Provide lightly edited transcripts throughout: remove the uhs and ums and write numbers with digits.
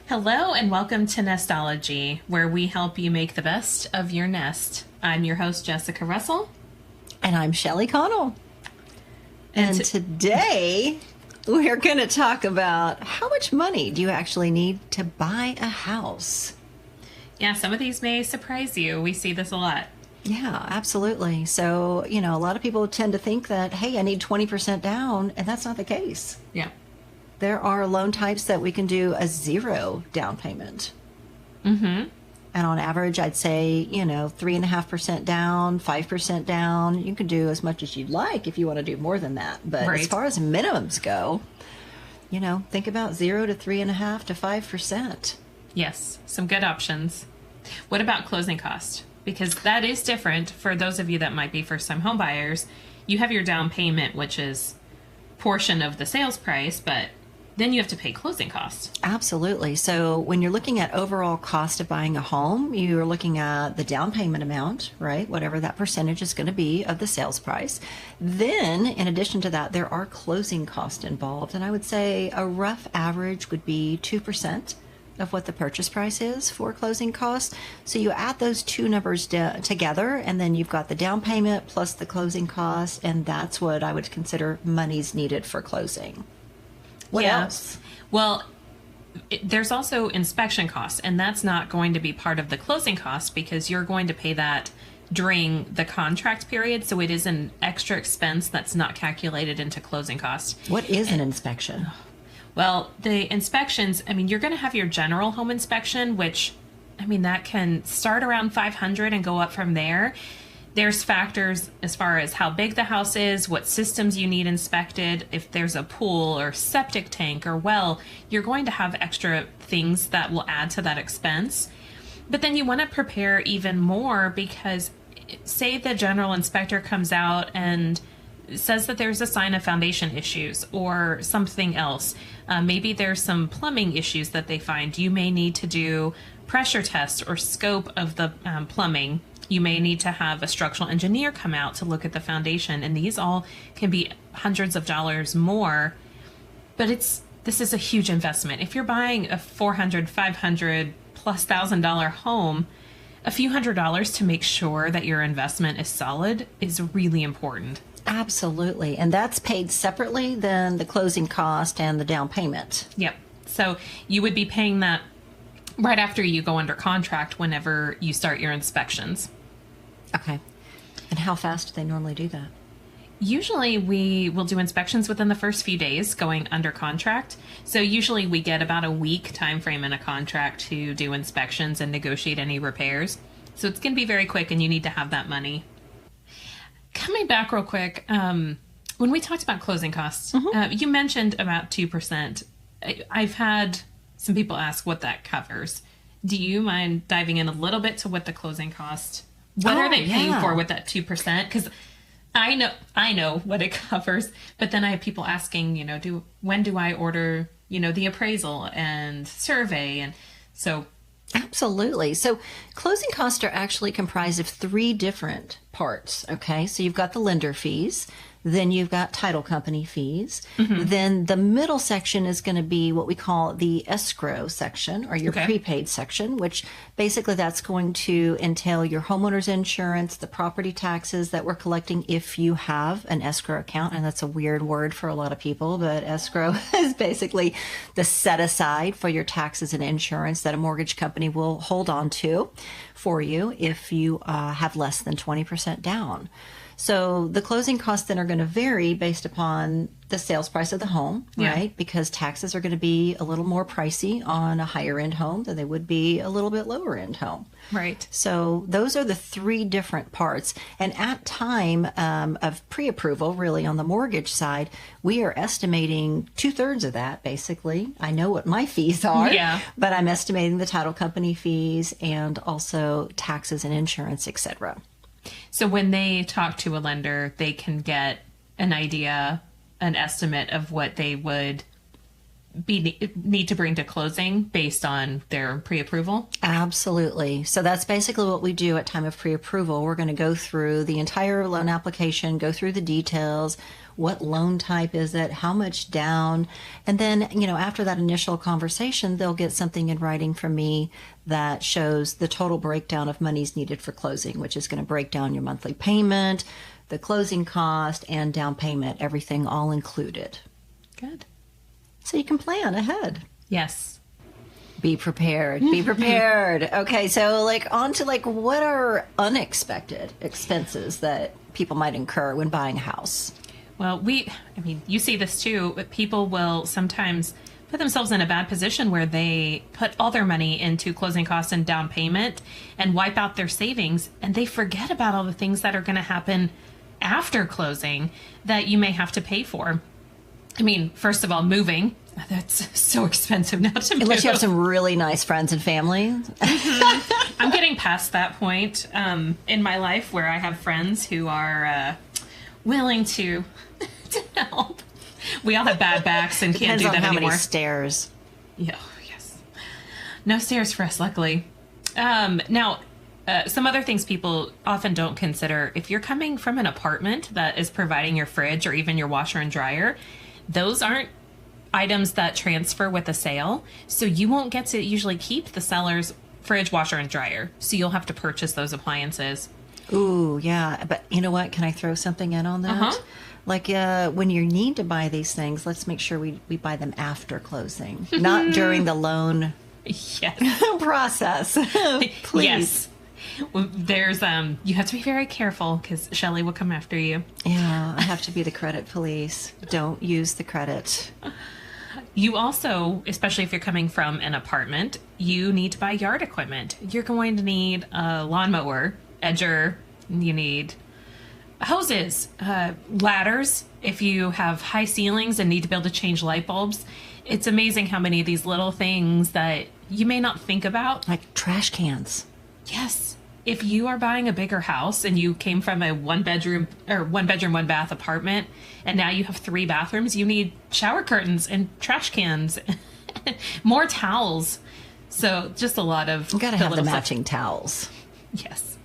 Hello and welcome to Nestology, where we help you make the best of your nest. I'm your host, Jessica Russell. And I'm Shelley Connell. And today we're going to talk about how much money do you actually need to buy a house? Yeah, some of these may surprise you. We see this a lot. Yeah, absolutely. So, a lot of people tend to think that, hey, I need 20% down, and that's not the case. Yeah. There are loan types that we can do a 0 down payment. Mm-hmm. And on average, I'd say, 3.5% down, 5% down. You can do as much as you'd like if you want to do more than that. But Right. as far as minimums go, think about 0 to 3.5 to 5%. Yes, some good options. What about closing cost? Because that is different for those of you that might be first-time home buyers. You have your down payment, which is portion of the sales price, but then you have to pay closing costs. Absolutely. So when you're looking at overall cost of buying a home, you're looking at the down payment amount, right? Whatever that percentage is going to be of the sales price. Then, in addition to that, there are closing costs involved. And I would say a rough average would be 2% of what the purchase price is for closing costs. So you add those two numbers together, and then you've got the down payment plus the closing costs, and that's what I would consider monies needed for closing. What else? Well, there's also inspection costs, and that's not going to be part of the closing cost because you're going to pay that during the contract period. So it is an extra expense that's not calculated into closing costs. What is an inspection? Well, the inspections, you're going to have your general home inspection, which, that can start around $500 and go up from there. There's factors as far as how big the house is, what systems you need inspected. If there's a pool or septic tank or well, you're going to have extra things that will add to that expense. But then you want to prepare even more because say the general inspector comes out and says that there's a sign of foundation issues or something else. Maybe there's some plumbing issues that they find. You may need to do pressure tests or scope of the plumbing. You may need to have a structural engineer come out to look at the foundation, and these all can be hundreds of dollars more. But this is a huge investment. If you're buying a $400, $500 plus $1,000 home, a few $100s to make sure that your investment is solid is really important. Absolutely. And that's paid separately than the closing cost and the down payment. Yep. So you would be paying that right after you go under contract whenever you start your inspections. Okay. And how fast do they normally do that? Usually we will do inspections within the first few days going under contract. So usually we get about a week time frame in a contract to do inspections and negotiate any repairs. So it's going to be very quick and you need to have that money. Coming back real quick, when we talked about closing costs, you mentioned about 2%. I've had some people ask what that covers. Do you mind diving in a little bit to what the closing cost? What are they paying for with that 2%? Because I know what it covers, but then I have people asking, when do I order, the appraisal and survey, and so. Absolutely. So closing costs are actually comprised of 3 different parts. Okay. So you've got the lender fees, then you've got title company fees. Then the middle section is going to be what we call the escrow section or your prepaid section, which basically that's going to entail your homeowner's insurance, the property taxes that we're collecting if you have an escrow account. And that's a weird word for a lot of people, but escrow is basically the set aside for your taxes and insurance that a mortgage company will hold on to for you if you have less than 20% down. So the closing costs then are going to vary based upon the sales price of the home, right? Because taxes are going to be a little more pricey on a higher end home than they would be a little bit lower end home. Right. So those are the 3 different parts. And at time of pre-approval, really on the mortgage side, we are estimating 2/3 of that, basically. I know what my fees are, but I'm estimating the title company fees and also taxes and insurance, etc. So when they talk to a lender, they can get an idea, an estimate of what they would need to bring to closing based on their pre-approval? Absolutely. So that's basically what we do at time of pre-approval. We're going to go through the entire loan application, go through the details. What loan type is it? How much down? And then, after that initial conversation, they'll get something in writing from me that shows the total breakdown of monies needed for closing, which is going to break down your monthly payment, the closing cost, and down payment, everything all included. Good. So you can plan ahead. Yes. Be prepared. Be prepared. Okay, so on to what are unexpected expenses that people might incur when buying a house? Well, you see this too, but people will sometimes put themselves in a bad position where they put all their money into closing costs and down payment and wipe out their savings, and they forget about all the things that are going to happen after closing that you may have to pay for. First of all, moving. That's so expensive now to move. Unless you have some really nice friends and family. I'm getting past that point in my life where I have friends who are willing to help. We all have bad backs and can't Depends do on them how anymore. Many stairs. Yeah, yes. No stairs for us, luckily. Now, some other things people often don't consider. If you're coming from an apartment that is providing your fridge or even your washer and dryer, those aren't items that transfer with a sale. So you won't get to usually keep the seller's fridge, washer, and dryer. So you'll have to purchase those appliances. Ooh, yeah. But you know what? Can I throw something in on that? When you need to buy these things, let's make sure we buy them after closing, not during the loan process. Please. Yes. There's you have to be very careful because Shelley will come after you. Yeah, I have to be the credit police. Don't use the credit. You also, especially if you're coming from an apartment, you need to buy yard equipment. You're going to need a lawnmower, edger, you need hoses, ladders. If you have high ceilings and need to be able to change light bulbs, it's amazing how many of these little things that you may not think about. Like trash cans. Yes. If you are buying a bigger house and you came from a one bedroom, one bath apartment, and now you have 3 bathrooms, you need shower curtains and trash cans, more towels. So just a lot of... You gotta have the matching towels. Yes.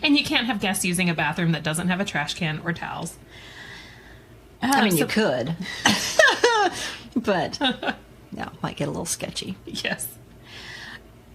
And you can't have guests using a bathroom that doesn't have a trash can or towels. You could. But, no, might get a little sketchy. Yes.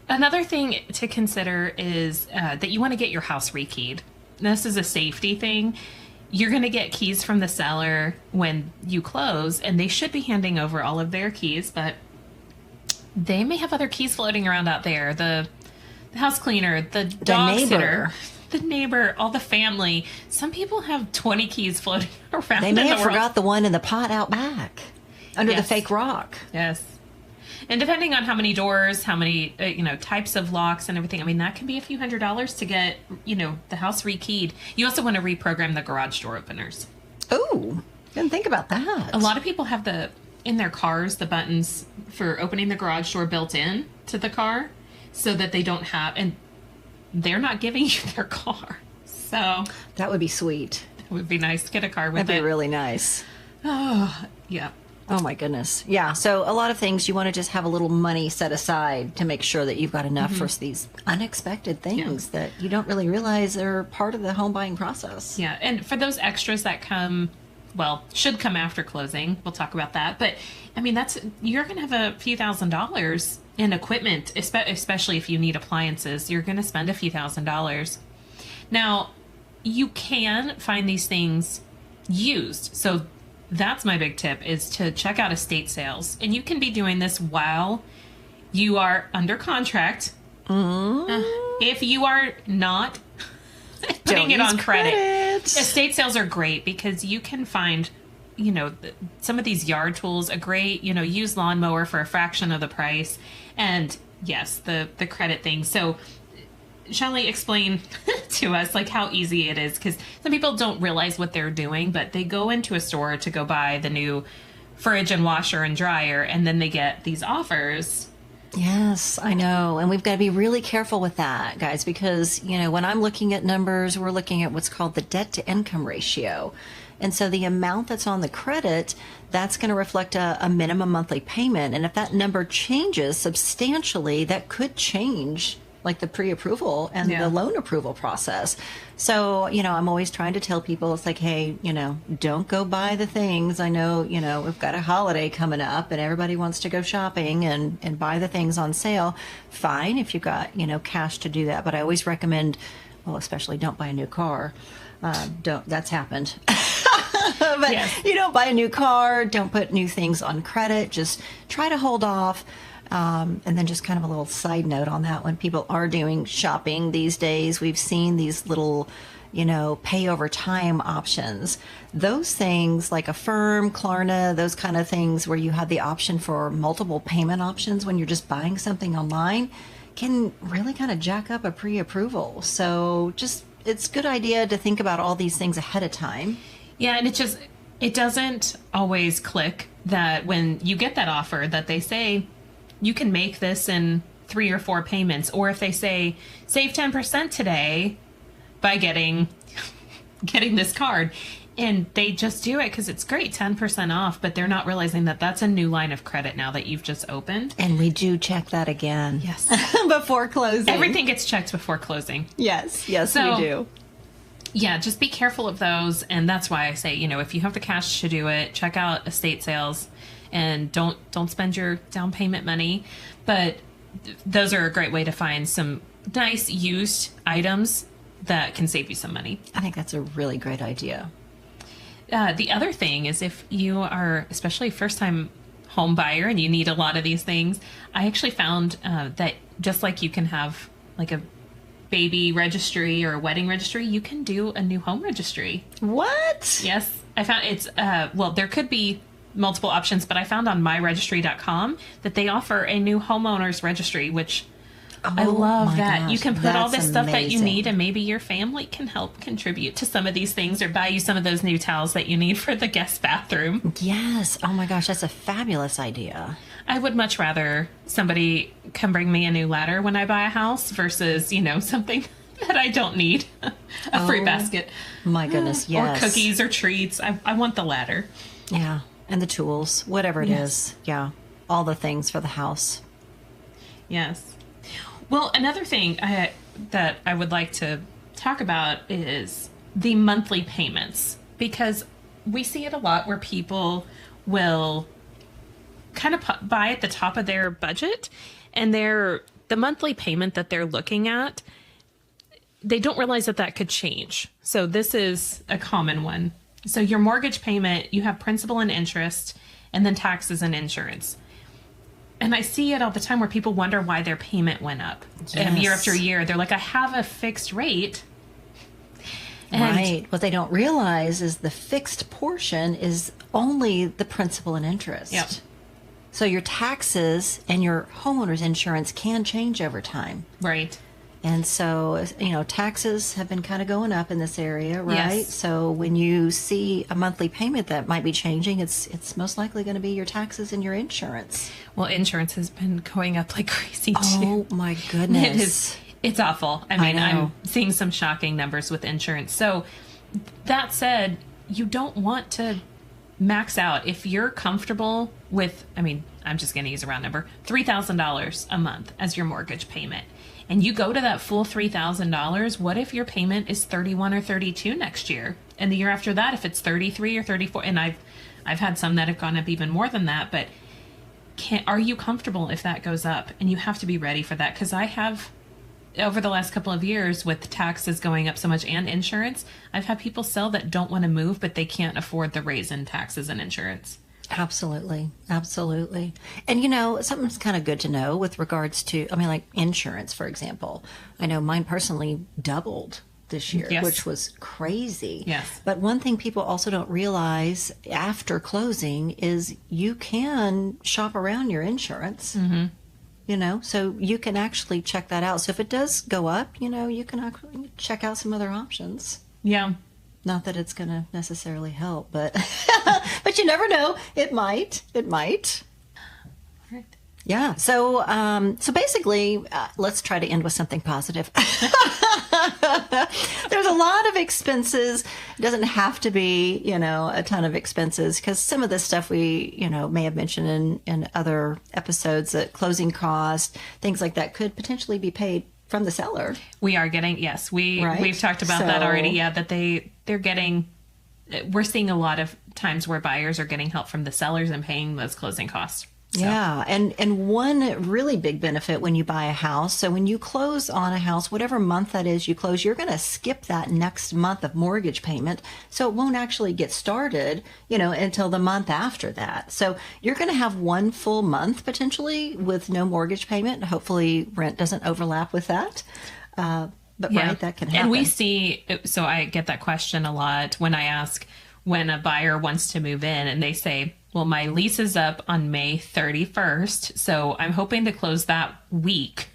Another thing to consider is that you want to get your house rekeyed. This is a safety thing. You're going to get keys from the seller when you close, and they should be handing over all of their keys, but they may have other keys floating around out there. The house cleaner, the dog sitter, the neighbor, all the family. Some people have 20 keys floating around. They may have forgot the one in the pot out back under the fake rock. Yes. And depending on how many doors, how many, types of locks and everything, that can be a few $100s to get, the house rekeyed. You also want to reprogram the garage door openers. Oh, didn't think about that. A lot of people have in their cars, the buttons for opening the garage door built in to the car so that they don't have, and they're not giving you their car. So that would be sweet. It would be nice to get a car with That'd be really nice. Oh, yeah. Oh my goodness. Yeah. So a lot of things you want to just have a little money set aside to make sure that you've got enough for these unexpected things that you don't really realize are part of the home buying process. Yeah. And for those extras that should come after closing, we'll talk about that. But you're going to have a few $1,000s in equipment, especially if you need appliances. You're going to spend a few $1,000s. Now, you can find these things used. So that's my big tip, is to check out estate sales. And you can be doing this while you are under contract. If you are not putting it on credit. Estate sales are great because you can find, some of these yard tools, a great, used lawnmower for a fraction of the price. And yes, the credit thing. So Shelley, explain to us how easy it is, because some people don't realize what they're doing, but they go into a store to go buy the new fridge and washer and dryer, and then they get these offers. Yes, I know. And we've got to be really careful with that, guys, because, when I'm looking at numbers, we're looking at what's called the debt to income ratio. And so the amount that's on the credit, that's going to reflect a minimum monthly payment. And if that number changes substantially, that could change like the pre-approval and the loan approval process. So, I'm always trying to tell people, it's like, hey, don't go buy the things. I know, we've got a holiday coming up and everybody wants to go shopping and buy the things on sale. Fine if you've got, cash to do that. But I always recommend, well, especially don't buy a new car. That's happened. But you don't buy a new car, don't put new things on credit, just try to hold off. And then just kind of a little side note on that, when people are doing shopping these days, we've seen these little, pay over time options. Those things like Affirm, Klarna, those kind of things where you have the option for multiple payment options when you're just buying something online can really kind of jack up a pre-approval. So it's a good idea to think about all these things ahead of time. Yeah, and it doesn't always click that when you get that offer that they say you can make this in 3 or 4 payments, or if they say save 10% today by getting this card, and they just do it because it's great, 10% off, but they're not realizing that that's a new line of credit now that you've just opened. And we do check that again. Yes. Before closing. Everything gets checked before closing. Yes, So, we do. Yeah, just be careful of those. And that's why I say, if you have the cash to do it, check out estate sales and don't spend your down payment money. But those are a great way to find some nice used items that can save you some money. I think that's a really great idea. The other thing is, if you are especially first-time home buyer and you need a lot of these things, I actually found that just like you can have like a baby registry or a wedding registry, you can do a new home registry. What? Yes. I found it's, there could be multiple options, but I found on myregistry.com that they offer a new homeowners registry, which I love that. Gosh, you can put all this stuff that you amazing. need, and maybe your family can help contribute to some of these things or buy you some of those new towels that you need for the guest bathroom. Yes. Oh my gosh, that's a fabulous idea. I would much rather somebody come bring me a new ladder when I buy a house versus, something that I don't need. A fruit basket. My goodness, yes. Or cookies or treats. I want the ladder. Yeah. And the tools, whatever it is. Yeah. All the things for the house. Yes. Well, another thing that I would like to talk about is the monthly payments, because we see it a lot where people will kind of buy at the top of their budget, and the monthly payment that they're looking at, they don't realize that could change. So this is a common one. So your mortgage payment, you have principal and interest, and then taxes and insurance. And I see it all the time where people wonder why their payment went up year after year. They're like, I have a fixed rate. And right. What they don't realize is the fixed portion is only the principal and interest. Yep. So your taxes and your homeowner's insurance can change over time. Right. And so, taxes have been kind of going up in this area, right? Yes. So when you see a monthly payment that might be changing, it's most likely going to be your taxes and your insurance. Well, insurance has been going up like crazy, too. Oh, my goodness. It's awful. I mean, know. I'm seeing some shocking numbers with insurance. So that said, you don't want to max out. If you're comfortable with, I'm just going to use a round number, $3,000 a month as your mortgage payment, and you go to that full $3,000, what if your payment is 31 or 32 next year? And the year after that, if it's 33 or 34, and I've had some that have gone up even more than that, but are you comfortable if that goes up? And you have to be ready for that, because I have, over the last couple of years, with taxes going up so much and insurance, I've had people sell that don't want to move, but they can't afford the raise in taxes and insurance. Absolutely. Absolutely. And, something's kind of good to know with regards to, like insurance, for example. I know mine personally doubled this year, Yes. which was crazy. Yes. But one thing people also don't realize after closing is you can shop around your insurance. Mm-hmm. So you can actually check that out. So if it does go up, you can actually check out some other options. Yeah. Not that it's going to necessarily help, but but you never know. It might. Right. Yeah. So so basically, let's try to end with something positive. There's a lot of expenses. It doesn't have to be, a ton of expenses, because some of this stuff we, may have mentioned in other episodes, that closing costs, things like that could potentially be paid from the seller. We are getting, yes, Right? we've talked about that already. Yeah, that they're getting, we're seeing a lot of times where buyers are getting help from the sellers and paying those closing costs. So. Yeah. And one really big benefit when you buy a house, so when you close on a house, whatever month that is you close, you're going to skip that next month of mortgage payment. So it won't actually get started, until the month after that. So you're going to have one full month potentially with no mortgage payment. Hopefully rent doesn't overlap with that. But Yeah. right, that can happen. And we see, so I get that question a lot when I ask when a buyer wants to move in, and they say, well, my lease is up on May 31st, so I'm hoping to close that week.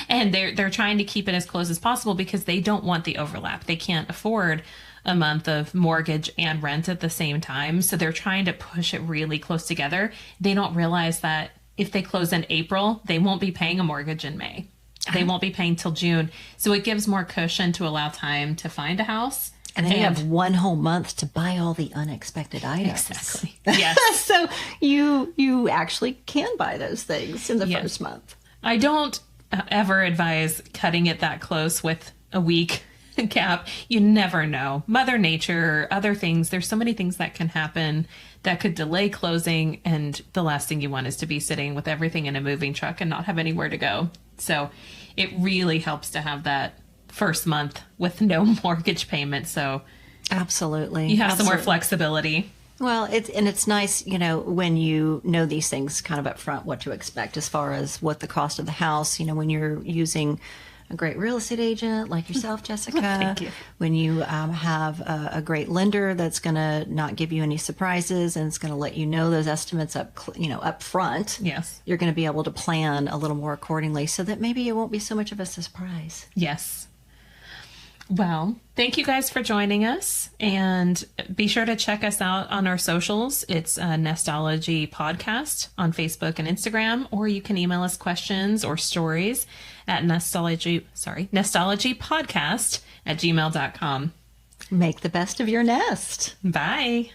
And they're trying to keep it as close as possible because they don't want the overlap. They can't afford a month of mortgage and rent at the same time, so they're trying to push it really close together. They don't realize that if they close in April, they won't be paying a mortgage in May. They won't be paying till June. So it gives more cushion to allow time to find a house. And then you have one whole month to buy all the unexpected items. Exactly. Yes. So you actually can buy those things in the Yes. first month. I don't ever advise cutting it that close with a week gap. You never know. Mother Nature, other things. There's so many things that can happen that could delay closing. And the last thing you want is to be sitting with everything in a moving truck and not have anywhere to go. So it really helps to have that first month with no mortgage payment. So Absolutely. you have some more flexibility. Well, it's nice, when you know these things kind of up front, what to expect as far as what the cost of the house, when you're using a great real estate agent like yourself, Jessica. Thank you. When you have a great lender that's going to not give you any surprises and it's going to let you know those estimates up front. Yes. You're going to be able to plan a little more accordingly so that maybe it won't be so much of a surprise. Yes. Well, thank you guys for joining us, and be sure to check us out on our socials. It's a Nestology podcast on Facebook and Instagram, or you can email us questions or stories at nestologypodcast@gmail.com. Make the best of your nest. Bye.